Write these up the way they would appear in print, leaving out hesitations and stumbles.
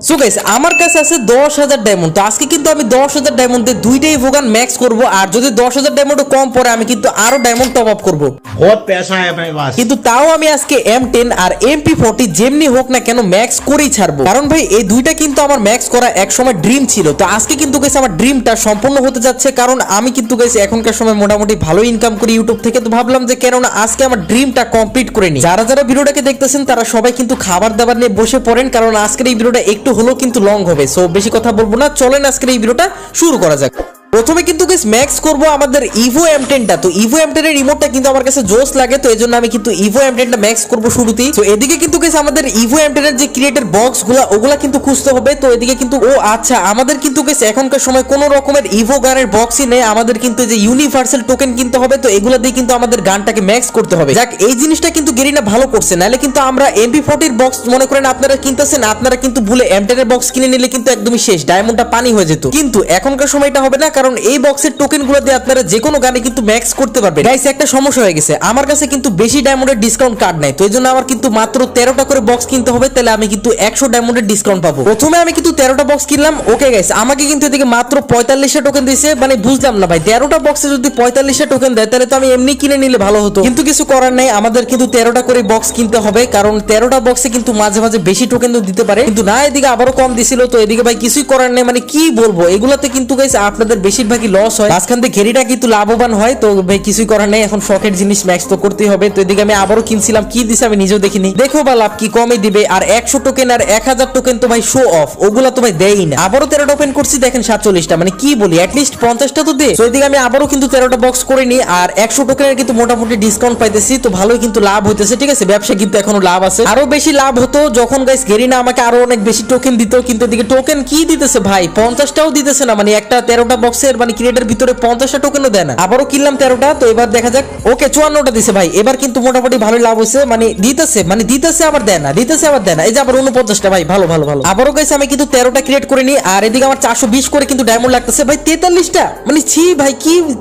So guys আমার কাছে আছে 10,000 ডায়মন্ড। তো আজকে কিন্তু আমি 10,000 ডায়মন্ডে দুইটাই ইভোগান ম্যাক্স করব, আর যদি 10,000 ডায়মন্ড কম পড়ে আমি কিন্তু আরো ডায়মন্ড টপ আপ করব। बहुत पैसा है अपने पास। কিন্তু তাও আমি আজকে M10 আর MP40 যেমনি হোক না কেন ম্যাক্স করেই ছাড়বো, কারণ ভাই এই দুইটা কিন্তু আমার ম্যাক্স করা এক সময় ড্রিম ছিল। তো আজকে কিন্তু গাইস আমার ড্রিমটা সম্পূর্ণ হতে যাচ্ছে, কারণ আমি কিন্তু গাইস এখনকার সময় মোটামুটি ভালো ইনকাম করি ইউটিউব থেকে। তো ভাবলাম যে কেন না আজকে আমার ড্রিমটা কমপ্লিট করে নি। যারা যারা ভিডিওটাকে দেখতেছেন তারা সবাই কিন্তু খাবার দাবার নিয়ে বসে পড়েন, কারণ আজকের এই ভিডিওটা একটু হলেও কিন্তু লং হবে। সো বেশি কথা বলবো না, চলেন আজকের এই ভিডিওটা শুরু করা যাক। প্রথমে কিন্তু গাইস ম্যাক্স করব আমাদের ইভো M10 টা। তো ইভো M10 এর রিমোটটা কিন্তু আমার কাছে জোস লাগে, তো এজন্য আমি কিন্তু ইভো M10 টা ম্যাক্স করব শুরুতেই। তো এদিকে কিন্তু গাইস আমাদের ইভো M10 এর যে ক্রিয়েটর বক্স ওগুলা কিন্তু খুঁজতে হবে। তো এদিকে কিন্তু আচ্ছা আমাদের কিন্তু গাইস এখনকার সময় কোনো রকমের ইভো গানের বক্সই নেই, আমাদের কিন্তু যে ইউনিভার্সাল টোকেন কিনতে হবে। তো এগুলা দিয়ে কিন্তু আমাদের গানটাকে ম্যাক্স করতে হবে। যাক এই জিনিসটা কিন্তু গেরিনা ভালো করছে, নাহলে কিন্তু আমরা MP40 এর বক্স মনে করেন আপনারা কিনতেছেন, আপনারা কিন্তু ভুলে M10 এর বক্স কিনে নিলে কিন্তু একদমই শেষ, ডায়মন্ডটা পানি হয়ে যেত। কিন্তু এখনকার সময় এটা হবে না, কারণ এই বক্সের টোকেনগুলো দিয়ে আপনারা যে কোনো গানে কিন্তু ম্যাক্স করতে পারবেন। গাইস একটা সমস্যা হয়ে গেছে, আমার কাছে কিন্তু বেশি ডায়মন্ডের ডিসকাউন্ট কার্ড নাই, তো এইজন্য আমার কিন্তু মাত্র 13টা করে বক্স কিনতে হবে, তাহলে আমি কিন্তু 100 ডায়মন্ডের ডিসকাউন্ট পাবো। প্রথমে আমি কিন্তু 13টা বক্স কিনলাম। ওকে গাইস আমাকে কিন্তু এদিকে মাত্র 45টা টোকেন দিয়েছে, মানে বুঝলাম না ভাই 13টা বক্সে যদি 45টা টোকেন দেয় তাহলে তো আমি এমনি কিনে নিলে ভালো হতো, কিন্তু কিছু করার নাই, আমাদের কিন্তু 13টা করে বক্স কিনতে হবে, কারণ 13টা বক্সে কিন্তু মাঝে মাঝে বেশি টোকেন দিতে পারে। কিন্তু না এদিকে আবারও কম দিছিল, তো এদিকে ভাই কিছুই করার নেই, মানে কি বলবো, এগুলাতে কিন্তু গাইস আপনাদের বেশিরভাগই লস হয়, মাঝখান থেকে ঘেরিটা কিন্তু লাভবান হয়। তো ভাই কিছুই করার নেই, এখন শখের জিনিস ম্যাক্স তো করতেই হবে। তো এদিকে আমি আবারও কিনছিলাম, কি দিছে আমি নিজেও দেখিনি, দেখো বা লাভ কি কমই দিবে। আর 100 টোকেন আর 1000 টোকেন তো ভাই শো অফ, ওগুলা তো ভাই দেয়ই না। আবারও 13টা ওপেন করছি, দেখেন 47টা, মানে কি বলি অ্যাটলিস্ট 50টা তো দে। তো এদিকে আমি আবারও কিন্তু 13টা বক্স করে নি, আর 100 টোকেনের কিন্তু মোটামুটি ডিসকাউন্ট পাইতেছি, তো ভালোই কিন্তু লাভ হইতেছে। ঠিক আছে, ব্যবসা কিন্তু এখনো লাভ আছে। আরো বেশি লাভ হতো যখন গাইস গেরিনা আমাকে আরো অনেক বেশি টোকেন দিত, কিন্তু এদিকে টোকেন কি দিতেছে ভাই 50টাও দিতেছে না, মানে একটা 13টা বক্সের মানে ক্রিয়েটের ভিতরে 50টা টোকেনও দেয় না। আবারও কিনলাম 13টা, তো এবার দেখা যাক। ওকে 54টা দিছে ভাই, এবার কিন্তু মোটামুটি ভালোই লাভ হয়েছে, মানে দিতেছে আবার দেয় না, দিতেছে আবার দেয় না। এই যে আবার 49টা ভাই, ভালো ভালো ভালো। আবারও গাইস আমি কিন্তু 13টা ক্রিয়েট করে নি, আর এদিকে আমার 420 করে কিন্তু ডায়মন্ড লাগতেছে ভাই 43টা, মানে ছি ভাই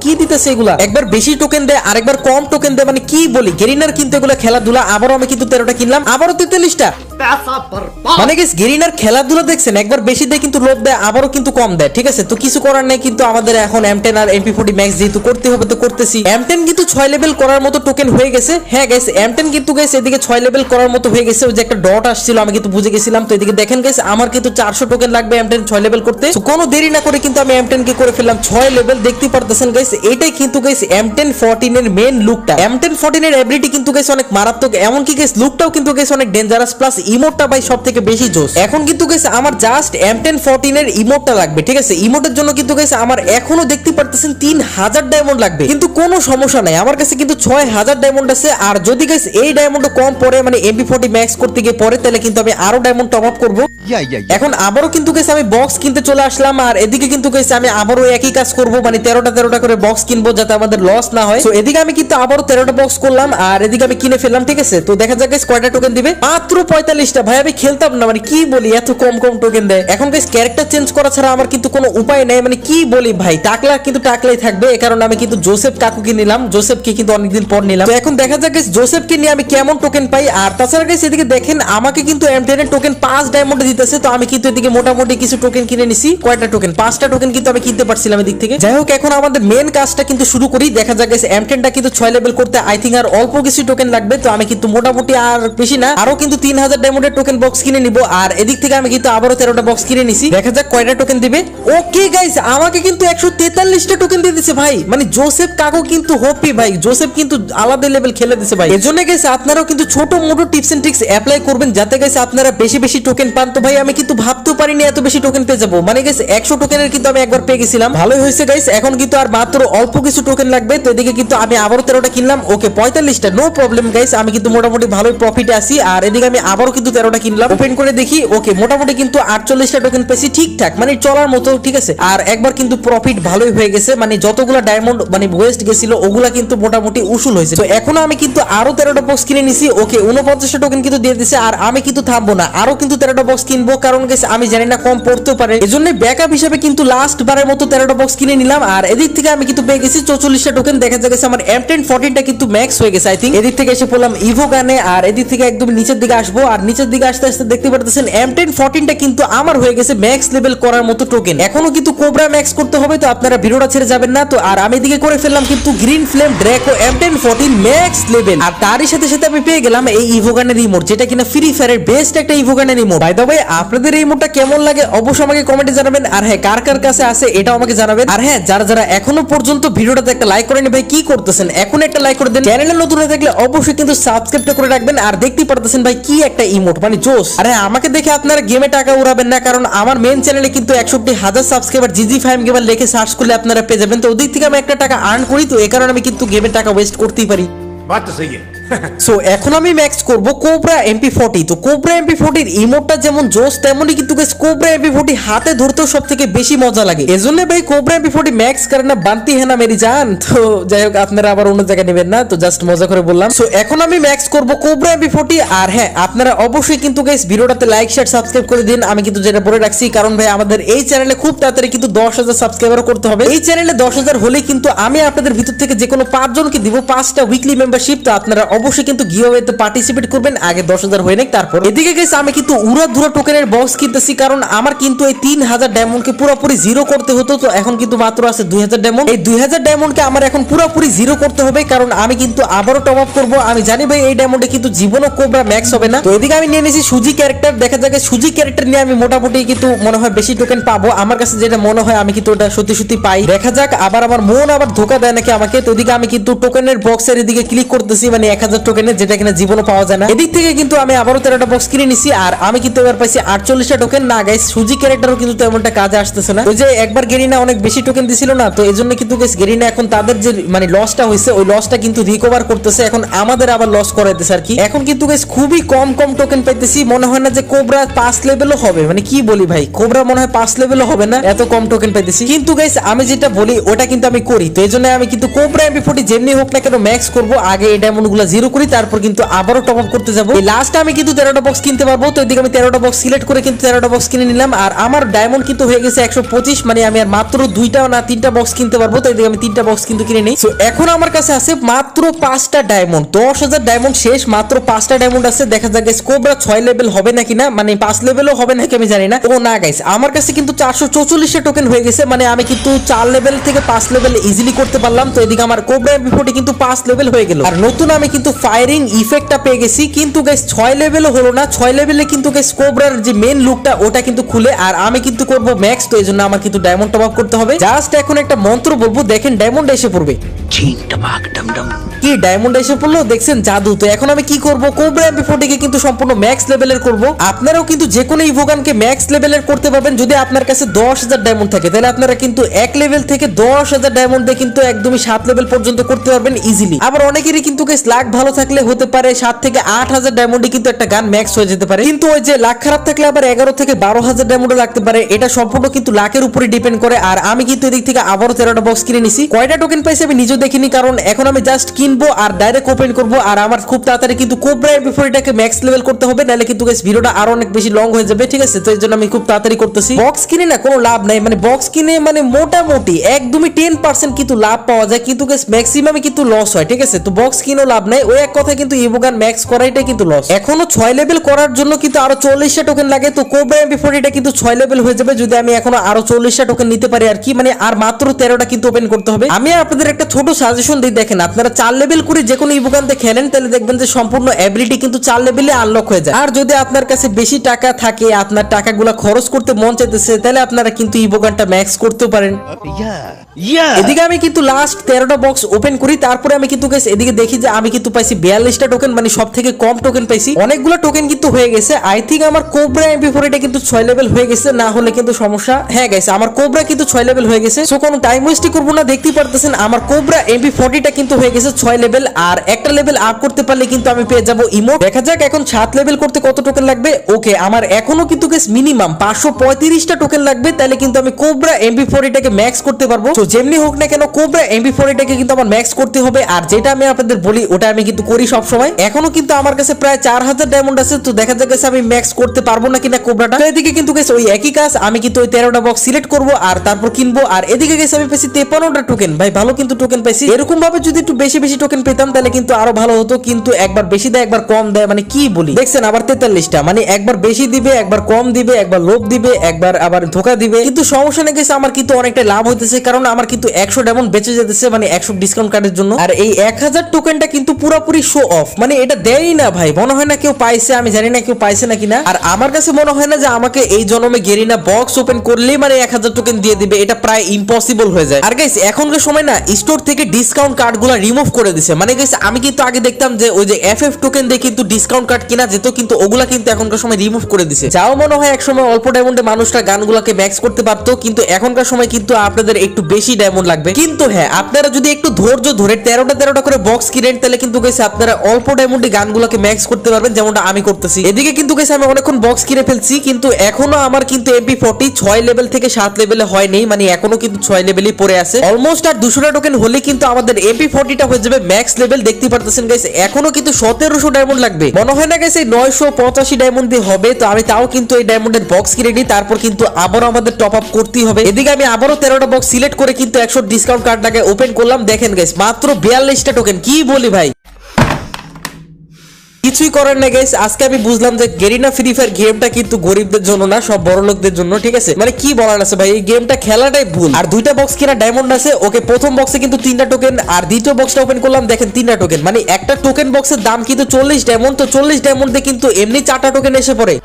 কি দিতেছে এগুলা, একবার বেশি টোকেন দেয় আর একবার কম টোকেন দেয়, মানে কি বলি গেরিনার কিন্তু এগুলা খেলাধুলা। আবারও আমি কিন্তু 13টা কিনলাম, আবারও 43টা, মানে গাইস গেরিনার খেলাধুলা দেখছেন, একবার বেশি দেয় কিন্তু লোভ দেয়, আবারও কিন্তু কম দেয়। ঠিক আছে, তো কিছু করার নাই, কিন্তু আমাদের এখন M10 আর MP40 ম্যাক্স যেহেতু করতে হবে তো করতেছি। M10 কিন্তু 6 লেভেল করার মতো টোকেন হয়ে গেছে। হ্যাঁ গাইস M10 কিন্তু গাইস এদিকে 6 লেভেল করার মতো হয়ে গেছে, ওই যে একটা ডট আসছিল আমি কিন্তু বুঝে গেছিলাম। তো এদিকে দেখেন গাইস আমার কিন্তু 400 টোকেন লাগবে M10 6 লেভেল করতে। তো কোনো দেরি না করে কিন্তু আমি M10 কে করে ফেললাম 6 লেভেল। দেখতেই পারতেছেন গাইস এটাই কিন্তু গাইস M1014 এর মেইন লুকটা। M1014 এর এবিলিটি কিন্তু গাইস অনেক মারাত্মক, এমনকি গাইস লুকটাও কিন্তু গাইস অনেক ডেঞ্জারাস, প্লাস ইমোটটা ভাই সবথেকে বেশি জোস। এখন কিন্তু গাইস আমার জাস্ট M1014 এর ইমোটটা লাগবে। ঠিক আছে, ইমোটের জন্য কিন্তু গাইস আমার এখনো দেখতে পারতেছেন 3000 ডায়মন্ড লাগবে, কিন্তু কোনো সমস্যা নাই, আমার কাছে কিন্তু 6000 ডায়মন্ড আছে। আর যদি গাইস এই ডায়মন্ড কম পড়ে, মানে MP40 ম্যাক্স করতে গিয়ে পড়ে, তাহলে কিন্তু আমি আরো ডায়মন্ড টপ আপ করব। এখন আবারও কিন্তু গাইস আমি বক্স কিনতে চলে আসলাম, আর এদিকে কিন্তু গাইস আমি আবারও একই কাজ করব, মানে 13টা করে বক্স কিনবো যাতে আমাদের লস না হয়। তো এদিকে আমি কিন্তু আবারও 13টা বক্স করলাম, আর এদিকে আমি কিনে ফেললাম। ঠিক আছে, তো দেখা যাক গাইস কয়টা টোকেন দিবে, মাত্র 45টা। ভাই আমি খেলতাম না, মানে কি বলি এত কম টোকেন দেয়। এখন গাইস ক্যারেক্টার চেঞ্জ করা ছাড়া আমার কিন্তু কোনো উপায় নাই, মানে কি বলি ভাই টাকলা কিন্তু টাকলাই থাকবে। এই কারণে আমি কিন্তু জোসেফ কাকুকে নিলাম, জোসেফকে কিন্তু অনেকদিন পর নিলাম। তো এখন দেখা যাক গাইস জোসেফকে নিয়ে আমি কেমন টোকেন পাই। আর তাছাড়া গাইস এদিকে দেখেন আমাকে কিন্তু M10 এর টোকেন 5 ডায়মন্ড দিতেছে, তো আমি কিন্তু এদিকে মোটামুটি কিছু টোকেন কিনে নিছি। কয়টা টোকেন 5টা টোকেন কিন্তু আমি কিনতে পারছিলাম এদিক থেকে। যাই হোক এখন আমাদের মেন কাজটা কিন্তু শুরু করি। দেখা যাক গাইস M10 টা কিন্তু 6 লেভেল করতে আই থিং আর অল্প কিছু টোকেন লাগবে, তো আমি কিন্তু মোটামুটি আর বেশি না আরো কিন্তু 3000 ডায়মন্ডের টোকেন বক্স কিনে নিব। আর এদিক থেকে আমি কিন্তু আবারও 13টা বক্স কিনে নিছি, দেখা যাক কয়টা টোকেন দিবে। ওকে গাইস আমাকে কিন্তু 143টা টোকেন দিয়ে দিয়েছে ভাই, মানে জোসেফ কাকু কিন্তু হোপি ভাই, জোসেফ কিন্তু আলাদা লেভেল খেলে দিয়েছে ভাই। এজন্য গাইস আপনারাও কিন্তু ছোট মোটো টিপস এন্ড ট্রিক্স অ্যাপ্লাই করবেন যাতে গাইস আপনারা বেশি টোকেন পান। তো ভাই আমি কিন্তু ভাবতেও পারিনি এত বেশি টোকেন পেয়ে যাবো, মানে গাইস 100 টোকেনের কিন্তু আমি একবার পেয়ে গেছিলাম, ভালোই হয়েছে গাইস। এখন কিন্তু আর মাত্র অল্প কিছু টোকেন লাগবে, তো এদিকে কিন্তু আমি আবারও 13টা কিনলাম। ওকে 45টা, নো প্রবলেম গাইস, আমি কিন্তু মোটামুটি ভালোই প্রফিটে আছি। আর এদিকে আমি আবারও কিন্তু 13টা কিনলাম, ওপেন করে দেখি। ওকে মোটামুটি কিন্তু 48টা টোকেন পেয়েছি, ঠিকঠাক মানে চলার মতো। ঠিক আছে, আর একবার কিন্তু প্রফিট ভালোই হয়ে গেছে, মানে যতগুলো ডায়মন্ড মানে ওয়েস্ট গেছিল ওগুলা কিন্তু মোটামুটি উসুল হয়েছে। তো এখনো আমি কিন্তু আরো 13টা বক্স কিনে নিছি। ওকে 49টা টোকেন কিন্তু দিয়ে দিছে, আর আমি কিন্তু থামবো না, আরো কিন্তু 13টা বক্স কিনবো, কারণ গেছে আমি জানি না কম পড়তেও পারে, এজন্য ব্যাকআপ হিসেবে কিন্তু লাস্ট বারের মতো 13টা বক্স কিনে নিলাম। আর এদিক থেকে আমি কিন্তু পেয়ে গেছি 44টা টোকেন। দেখা যাচ্ছে আমার M10 14টা কিন্তু ম্যাক্স হয়ে গেছে আই থিঙ্ক। এদিক থেকে এসে পড়লাম ইভো গানে, আর এদিক থেকে একদম নিচের দিকে আসবো, আর নিচের দিকে আসতে আসতে দেখতে পারতেছেন M10 14টা কিন্তু আমার হয়ে গেছে ম্যাক্স লেভেল করার মতো টোকেন। এখনো কিন্তু কোবরা ম্যাক্স করতে হবে, তো আপনারা ভিডিওটা ছেড়ে যাবেন না। তো আর আমি এদিকে করে ফেললাম কিন্তু green flame Draco M10 14 max level, আর তারই সাথে সাথে আমি পেয়ে গেলাম এই ইভো গানের ইমোট, যেটা কিনা ফ্রি ফায়ারের বেস্ট একটা ইভো গানের ইমোট। বাই দ্য ওয়ে আপনাদের এই ইমোটটা কেমন লাগে অবশ্যই আমাকে কমেন্টে জানাবেন, আর হ্যাঁ কার কার কাছে আছে এটাও আমাকে জানাবেন। আর হ্যাঁ যারা যারা এখনো পর্যন্ত ভিডিওটাতে একটা লাইক করেনি ভাই কি করতেছেন, এখন একটা লাইক করে দেন। চ্যানেলে নতুন হয়ে থাকলে অবশ্যই কিন্তু সাবস্ক্রাইবটা করে রাখবেন। আর দেখতে পারতেছেন ভাই কি একটা ইমোট, মানে জোস। আর হ্যাঁ আমাকে দেখে আপনারা গেমে টাকা উড়াবেন না, কারণ আমার মেন চ্যানেলে কিন্তু 61,000 সাবস্ক্রাইবার GG5 গেমার লিখে সার্চ করলে আপনারা পেয়ে যাবেন। তো ওদিক থেকে আমি একটা টাকা আর্ন করি, তো এই কারণে আমি কিন্তু গেমে টাকা ওয়েস্ট করতেই পারি। बात तो सही है। সো এখন আমি ম্যাক্স করব কোবরা MP40। তো কোবরা MP40 এর ইমোটটা যেমন জোস, তেমনই কিন্তু কোবরা MP40 হাতে ধরতেও সবথেকে বেশি মজা লাগে। এজন্য ভাই কোবরা MP40 ম্যাক্স করনা বানতি है ना मेरी जान। তো যাই হোক আপনারা আবার অন্য জায়গায় নেবেন না, তো জাস্ট মজা করে বললাম। সো এখন আমি ম্যাক্স করব কোবরা MP40। আর হ্যাঁ আপনারা অবশ্যই কিন্তু গাইস ভিডিওটাতে লাইক শেয়ার সাবস্ক্রাইব করে দিন, আমি কিন্তু যেটা বলে রাখছি, কারণ ভাই আমাদের এই চ্যানেলে খুব তাড়াতাড়ি কিন্তু 10,000 সাবস্ক্রাইবার করতে হবে। এই চ্যানেলে 10,000 হলেই কিন্তু আমি আপনাদের ভিতর থেকে যে কোনো 5 জনকে দিব 5টা উইকলি মেম্বারশিপ। তো আপনারা অবশ্যই কিন্তু গিভঅ্যাওয়েতে পার্টিসিপেট করবেন, আগে 10,000 হয়ে নেক তারপর। এদিকে গাইস আমি কিন্তু উড়াধুরা টোকেনের বক্স কিনতেছি, কারণ আমার কিন্তু এই 3,000 ডায়মন্ডকে পুরোপুরি জিরো করতে হতো। তো এখন কিন্তু মাত্র আছে 2,000 ডায়মন্ড। এই 2,000 ডায়মন্ডকে আমার এখন পুরোপুরি জিরো করতে হবে, কারণ আমি কিন্তু আবারও টপ আপ করব। আমি জানি ভাই এই ডায়মন্ডে কিন্তু জীবনও কোবরা ম্যাক্স হবে না। তো এদিকে আমি নিয়ে নিয়েছি সুজি ক্যারেক্টার। দেখা যাক সুজি ক্যারেক্টার নিয়ে আমি মোটামুটি কিন্তু মনে হয় বেশি টোকেন পাবো। আমার কাছে যেটা মনে হয় আমি কিন্তু ওটা সত্যি সত্যি পাই। দেখা যাক আবার আমার মন আবার ধোকা দেয় নাকি আমাকে। তো এদিকে আমি কিন্তু টোকেনের বক্সের এদিকে ক্লিক করতেছি, মানে 1,000 টোকেনের, যেটা কিনা জীবনও পাওয়া যায় না। এদিক থেকে কিন্তু আমি আবারও 13টা বক্স কিনে নিছি, আর আমি কিন্তু এবার পাইছি 48টা টোকেন। না গাইস সুজি ক্যারেক্টারও কিন্তু তেমনটা কাজে আসতেছে না। ওই যে একবার গেরিনা অনেক বেশি টোকেন দিছিল না, তো এজন্য কিন্তু গাইস গেরিনা এখন তাদের যে মানে লসটা হয়েছে ওই লসটা কিন্তু রিকভার করতেছে, এখন আমাদের আবার লস করাইতেছে আর কি। এখন কিন্তু গাইস খুবই কম কম টোকেন পাইতেছি, মনে হয় না যে কোবরা 5 লেভেলও হবে, মানে কি বলি ভাই কোবরা মনে হয় 5 লেভেলও হবে না, এত কম টোকেন পাইতেছি। কিন্তু গাইস আমি যেটা বলি ওটা কিন্তু আমি করি, তো এজন্য আমি কিন্তু কোবরা MP40 যেমনি হোক না কেন ম্যাক্স করব, আগে এই ডায়মন্ডগুলো জিরো করি, তারপর কিন্তু আবারও টপ আপ করতে যাব। এই লাস্ট আমি কিন্তু 13টা বক্স কিনতে পারবো। তো এদিকে আমি 13টা বক্স সিলেক্ট করে কিন্তু 13টা বক্স কিনে নিলাম, আর আমার ডায়মন্ড কিন্তু হয়ে গেছে 125, মানে আমি আর মাত্র 2টা না 3টা বক্স কিনতে পারবো। তো এদিকে আমি 3টা বক্স কিন্তু কিনে নিই। সো এখন আমার কাছে আছে মাত্র 5টা ডায়মন্ড, 10,000 ডায়মন্ড শেষ, মাত্র 5টা ডায়মন্ড আছে। দেখা যাক গাইস কোবরা 6 লেভেল হবে নাকি না, মানে 5 লেভেলও হবে নাকি আমি জানি না। ও না গাইস আমার কাছে কিন্তু 444 টোকেন হয়ে গেছে, মানে আমি কিন্তু 4 লেভেল থেকে 5 লেভেল ইজিলি করতে পারলাম। তো এদিকে আমার কোবরা MP40 কিন্তু 5 লেভেল হয়ে গেল, আর নতুন আমি কিন্তু ফায়ারিং ইফেক্টটা পেয়ে গেছি। কিন্তু গাইস 6 লেভেলও হলো না, 6 লেভেলে কিন্তু গাইস কোবরার যে মেন লুকটা ওটা কিন্তু খুলে, আর আমি কিন্তু করব ম্যাক্স। তো এইজন্য আমার কিন্তু ডায়মন্ড টপ আপ করতে হবে। জাস্ট এখন একটা মন্ত্র বলবো, দেখেন ডায়মন্ড এসে পড়বে। কি ডায়মন্ড এসে পড়লো, দেখছেন জাদু। তো এখন আমি কি করব, কোবরা MP40 কে কিন্তু সম্পূর্ণ ম্যাক্স লেভেলের করব। আপনারাও কিন্তু যে কোনো ইভোগানকে ম্যাক্স লেভেলের করতে পারবেন যদি আপনার কাছে 10,000 ডায়মন্ড থাকে, তাহলে আপনারা কিন্তু 1 লেভেল থেকে 10,000 ডায়মন্ড দিয়ে কিন্তু একদমই 7 লেভেল পর্যন্ত করতে পারবেন ইজিলি। আবার অনেকেরই কিন্তু গাইস লাক ভালো থাকলে হতে পারে 7 থেকে 8,000 ডায়মন্ডে কিন্তু একটা গান ম্যাক্স হয়ে যেতে পারে। কিন্তু ওই যে লাক খারাপ থাকলে আবার 11 থেকে 12,000 ডায়মন্ড লাগতে পারে, এটা সম্পূর্ণ কিন্তু লাকের উপরে ডিপেন্ড করে। আর আমি কিন্তু এদিক থেকে আবারও 13টা বক্স কিনে নিছি। কয়টা টোকেন পাইছি আমি নিজেও দেখিনি, কারণ এখন আমি জাস্ট কিনবো আর ডাইরেক্ট ওপেন করব। আর আমার খুব তাড়াতাড়ি কিন্তু কোবরা MP40টাকে ম্যাক্স লেভেল করতে হবে, নাহলে কিন্তু গাইস ভিডিওটা আরো অনেক বেশি লং হয়ে যাবে, ঠিক আছে। তো এর জন্য আমি খুব তাড়াতাড়ি করতেছি। বক্স কিনে না কোনো লাভ নাই, মানে বক্স কিনে মানে মোটামুটি একদমই 10% কিন্তু লাভ পাওয়া যায়, কিন্তু গাইস ম্যাক্সিমামে কিন্তু লস হয়, ঠিক আছে। তো বক্স কিনেও লাভ নাই, ওই এক কথা কিন্তু ইভোগান ম্যাক্স করাইটাই কিন্তু লস। এখনো 6 লেভেল করার জন্য কিন্তু আরো 40টা টোকেন লাগে। তো কোবরা MP40টা কিন্তু 6 লেভেল হয়ে যাবে যদি আমি এখনো আরো 40টা টোকেন নিতে পারি আর কি, মানে আর মাত্র 13টা কিন্তু ওপেন করতে হবে। আমি আপনাদের একটা ছোট সাজেশন দিই, দেখেন আপনারা 4 লেভেল করে যে কোনো ইভোগানতে খেলেন, তাহলে দেখবেন যে সম্পূর্ণ এবিলিটি কিন্তু 4 লেভেলে আনলক হয়ে যায়। আর যদি আপনার কাছে বেশি টাকা থাকে, আপনার টাকাগুলো খরচ করতে মন চাইতেছে, তাহলে আপনারা কিন্তু ইভোগানটা ম্যাক্স করতে পারেন। এদিকে আমি কিন্তু লাস্ট 13টা বক্স ওপেন করি, তারপরে আমি কিন্তু গাইস এদিকে দেখি যে আমি কিন্তু পাইছি 42টা টোকেন, মানে সব থেকে কম টোকেন পাইছি। অনেকগুলো টোকেন কিন্তু হয়ে গেছে। আই থিঙ্ক আমার কোবরা MP40টা কিন্তু 6 লেভেল হয়ে গেছে, না হলে কিন্তু সমস্যা। হ্যাঁ গাইস আমার কোবরা কিন্তু 6 লেভেল হয়ে গেছে। সো কোনো টাইম ওয়েস্ট করব না, দেখতেই পারতেছেন আমার কোবরা কোবরা MP40টা কিন্তু হয়ে গেছে 6 লেভেল, আর একটা লেভেল আপ করতে পারলে কিন্তু আমি পেয়ে যাব ইমোট। দেখা যাক এখন 7 লেভেল করতে কত টোকেন লাগবে। ওকে, আমার এখনো কিন্তু গাইস মিনিমাম 535টা টোকেন লাগবে, তাহলে কিন্তু আমি কোবরা MP40টাকে ম্যাক্স করতে পারবো। তো যেমনি হোক না কেন কোবরা MP40টাকে কিন্তু আমার ম্যাক্স করতে হবে, আর যেটা আমি আপনাদের বলি ওটা আমি কিন্তু করি সব সময়। এখনো কিন্তু আমার কাছে প্রায় 4000 ডায়মন্ড আছে, তো দেখা যাক আমি ম্যাক্স করতে পারবো না কিনা কোবরাটা। তো এদিকে কিন্তু গাইস ওই একই কাজ, আমি কিন্তু ওই 13টা বক্স সিলেক্ট করব আর তারপর কিনবো। আর এদিকে গাইস আমি পেয়েছি 53টা টোকেন, ভাই ভালো কিন্তু টোকেন পাইছি। এরকম ভাবে যদি একটু বেশি বেশি টোকেন পেতাম তাহলে কিন্তু আরো ভালো হতো, কিন্তু একবার বেশি দেয় একবার কম দেয়, মানে কি বলি দেখছেন। আবার 43টা, মানে একবার বেশি দিবে একবার কম দিবে, একবার লোভ দিবে একবার আবার ধোকা দিবে। কিন্তু সমস্যা নেই গাইস, আমার কিন্তু অনেকটা লাভ হইতেছে, কারণ আমার কিন্তু 100 ডায়মন্ড বেঁচে যেতেছে, মানে 100 ডিসকাউন্ট কার্ডের জন্য। আর এই 1000 টোকেনটা কিন্তু পুরোপুরি শো অফ, মানে এটা দেয়ই না ভাই। মনে হয় না কেউ পাইছে, আমি জানি না কেউ পাইছে নাকি না। আর আমার কাছে মনে হয় না যে আমাকে এই জন্মে গেরিনা বক্স ওপেন করলেই মানে 1000 টোকেন দিয়ে দিবে, এটা প্রায় ইম্পসিবল হয়ে যায়। আর গাইস এখনকার সময় না স্টোর থেকে ডিসকাউন্ট কার্ডগুলো রিমুভ করে দিছে। মানে গাইস আমি কিন্তু আগে দেখতাম যে ওই যে FF টোকেন দিয়ে কিন্তু ডিসকাউন্ট কার্ড কিনা যেত, কিন্তু ওগুলা কিন্তু এখনকার সময় রিমুভ করে দিছে। যাও মনে হয় এক সময় অল্প ডায়মন্ডে মানুষরা গানগুলোকে ম্যাক্স করতে পারতো, কিন্তু এখনকার সময় কিন্তু আপনাদের একটু বেশি ডায়মন্ড লাগবে। কিন্তু হ্যাঁ, আপনারা যদি একটু ধৈর্য ধরে 13টা করে বক্স কিনেন তাহলে কিন্তু গাইস আপনারা অল্প ডায়মন্ডে গানগুলোকে ম্যাক্স করতে পারবেন, যেমনটা আমি করতেছি। এদিকে কিন্তু গাইস আমি অনেকক্ষণ বক্স কিনে ফেলছি, কিন্তু এখনো আমার কিন্তু MP40 6 লেভেল থেকে 7 লেভেলে হয়নি, মানে এখনো কিন্তু 6 লেভেলই পড়ে আছে। অলমোস্ট আর 200টা টোকেন হলে কিন্তু আমাদের MP40টা হয়ে যাবে ম্যাক্স লেভেল। দেখতে পারতেছেন গাইস এখনো কিন্তু 1700 ডায়মন্ড লাগবে। মনে হয় না গাইস এই 985 ডায়মন্ড দিয়ে হবে। তো আমি তাও কিন্তু এই ডায়মন্ডের বক্স কিনে নিই, তারপর কিন্তু আবারও আমাদের টপ আপ করতেই হবে। এদিকে আমি আবারও 13টা বক্স সিলেক্ট করে কিন্তু 100 ডিসকাউন্ট কার্ডটাকে ওপেন করলাম। দেখেন গাইস মাত্র 42টা টোকেন, কি বলি ভাই। কিছুই করার না গাইস, আজকে আমি বুঝলাম যে গেরিনা ফ্রি ফায়ার গেমটা কিন্তু গরিবদের জন্য না, সব বড় লোকদের জন্য। ঠিক আছে, মানে কি বলার আছে ভাই, এই গেমটা খেলাটাই ভুল। আর 2টা বক্স কিনা ডায়মন্ড আছে। ওকে, প্রথম বক্সে কিন্তু 3টা টোকেন, আর দ্বিতীয় বক্সটা ওপেন করলাম, দেখেন 3টা টোকেন, মানে একটা টোকেন বক্সের দাম কিন্তু 40 ডায়মন্ড। তো 40 ডায়মন্ড দিয়ে কিন্তু এমনি 4টা টোকেন এসে পড়ে।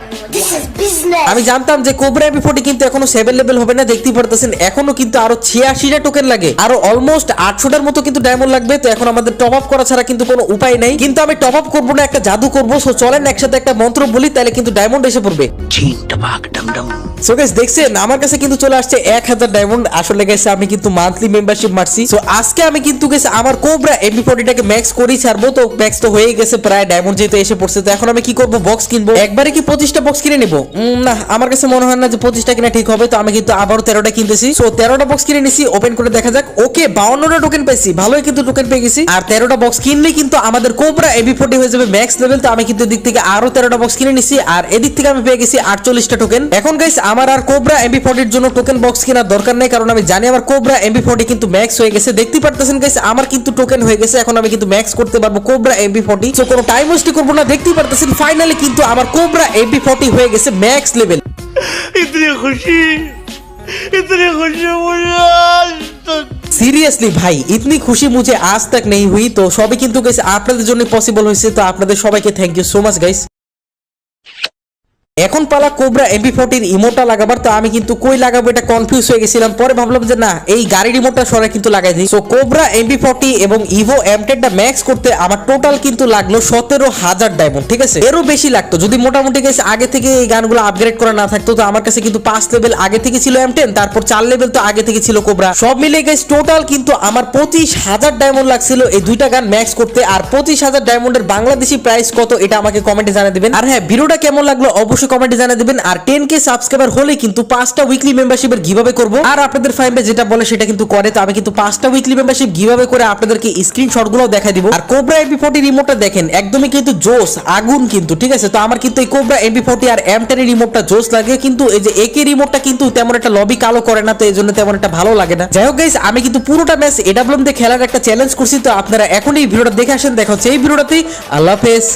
আমি জানতাম যে কোবরা MP40 কিন্তু এখনো 7 লেভেল হবে না, দেখতেই পারতেছেন এখনো কিন্তু আরো 86টা টোকেন লাগে, আরো অলমোস্ট 800টার মতো কিন্তু ডায়মন্ড লাগবে। তো এখন আমাদের টপ আপ করা ছাড়া কিন্তু কোনো উপায় নাই। কিন্তু আমি টপ আপ করবো না, একটা জাদু করবো। সো চলেন একসাথে একটা মন্ত্র বলি, তাহলে কিন্তু ডায়মন্ড এসে পড়বে। সো গাইস দেখছেন আমার কাছে কিন্তু চলে আসছে 1000 ডায়মন্ড। আসলে গাইস আমি কিন্তু মান্থলি মেম্বারশিপ মারছি। সো আজকে আমি কিন্তু গাইস আমার কোবরা MP40টাকে ম্যাক্স করেই ছাড়বো। তো ম্যাক্স তো হয়ে গেছে প্রায়, ডায়মন্ড যেহেতু এসে পড়ছে। তো এখন আমি কি করবো, বক্স কিনবো। একবারে কি 25টা বক্স কিনে নিবো? না, আমার কাছে মনে হয় না যে 25টা কিনা ঠিক হবে। তো আমি কিন্তু আবারও 13টা কিনতেছি। সো 13টা বক্স কিনে নিছি, ওপেন করে দেখা যাক। ওকে, 52টা টোকেন পেয়েছি, ভালোই কিন্তু টোকেন পেয়ে গেছি। আর 13টা বক্স কিনলে কিন্তু আমাদের কোবরা MP40 হয়ে যাবে ম্যাক্স লেভেল। তো আমি কিন্তু এদিক থেকে আরো 13টা বক্স কিনে নিছি, আর এদিক থেকে আমি পেয়ে গেছি 48টা টোকেন। এখন গাইস আমার আর কোবরা MP40 জন্য টোকেন বক্স কেনার দরকার নেই, কারণ আমি জানি আমার কোবরা MP40 কিন্তু ম্যাক্স হয়ে গেছে। দেখতে পারতেছেন গাইস আমার কিন্তু টোকেন হয়ে গেছে, এখন আমি কিন্তু ম্যাক্স করতে পারবো কোবরা MP40। সো কোনো টাইম ওয়েস্ট করব না। দেখতেই পারতেছেন ফাইনালি কিন্তু আমার কোবরা MP40 হয়ে গেছে ম্যাক্স লেভেল। इतनी खुशी मुझे সিরিয়াসলি ভাই, ইতনি খুশি মুঝে আজ তক নেই হুই। তো সবই কিন্তু গাইস আপনাদের জন্য পসিবল হয়েছে। তো আপনাদের সবাইকে thank you so much guys. এখন পালা কোবরা MP40 ইমোটটা লাগাবার। তো আমি কিন্তু কই লাগাবো এটা কনফিউজ হয়ে গেছিলাম, পরে ভাবলাম যে না এই গাড়ির ইমোটটা সরাই কিন্তু লাগাই দিই। সো কোবরা MP40 এবং ইভো M10টা ম্যাক্স করতে আমার টোটাল কিন্তু লাগলো 17000 ডায়মন্ড। ঠিক আছে, এরও বেশি লাগতো যদি মোটামুটি গেছে আগে থেকে এই গানগুলো আপগ্রেড করা না থাকতো। তো আমার কাছে কিন্তু 5 লেভেল আগে থেকে ছিল M10, তারপর 4 লেভেল তো আগে থেকে ছিল কোবরা। সব মিলে গেছে টোটাল কিন্তু আমার 25000 ডায়মন্ড লাগছিল এই দুইটা গান ম্যাক্স করতে। আর 25000 ডায়মন্ডের বাংলাদেশি প্রাইস কত এটা আমাকে কমেন্টে জানিয়ে দিবেন। আর হ্যাঁ, ভিডিওটা কেমন লাগলো অবশ্যই কমেন্টে জানিয়ে দিবেন। আর 10k সাবস্ক্রাইবার হলে কিন্তু 5টা উইকলি মেম্বারশিপের গিভঅ্যাওয়ে করব। আর আপনাদের ফাইমে যেটা বলে সেটা কিন্তু করে। তো আমি কিন্তু 5টা উইকলি মেম্বারশিপ গিভঅ্যাওয়ে করে আপনাদেরকে স্ক্রিনশটগুলো দেখাই দিব। আর কোবরা MP40 রিমোটটা দেখেন একদমই কিন্তু জোস আগুন কিন্তু। ঠিক আছে, তো আমার কিন্তু এই কোবরা MP40 আর M10 এর রিমোটটা জোস লাগে, কিন্তু এই যে AK রিমোটটা কিন্তু তেমন একটা লবি কালো করে না, তো এই জন্য তেমন একটা ভালো লাগে না। যাই হোক গাইস, আমি কিন্তু পুরোটা ম্যাচ AWM দিয়ে খেলার একটা চ্যালেঞ্জ করছি। তো আপনারা এখন এই ভিডিওটা দেখে আসেন, দেখা হচ্ছে এই ভিডিওটাতেই। আল্লাহ হাফেজ।